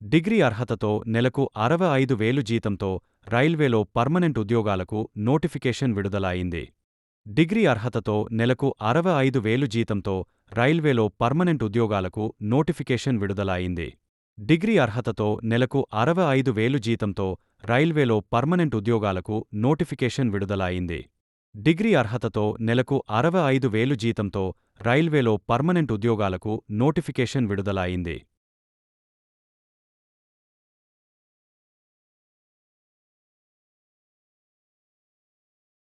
Degree అర్హతతో నెలకు 65,000 జీతంతో రైల్వేలో పర్మనెంట్ ఉద్యోగాలకు నోటిఫికేషన్ విడుదల అయింది. డిగ్రీ అర్హతతో నెలకు 65,000 జీతంతో రైల్వేలో పర్మనెంట్ ఉద్యోగాలకు నోటిఫికేషన్ విడుదల అయింది. డిగ్రీ అర్హతతో నెలకు 65,000 జీతంతో రైల్వేలో పర్మనెంట్ ఉద్యోగాలకు నోటిఫికేషన్ విడుదల అయింది. డిగ్రీ అర్హతతో నెలకు 65,000 జీతంతో రైల్వేలో పర్మనెంట్ ఉద్యోగాలకు నోటిఫికేషన్ విడుదల అయింది.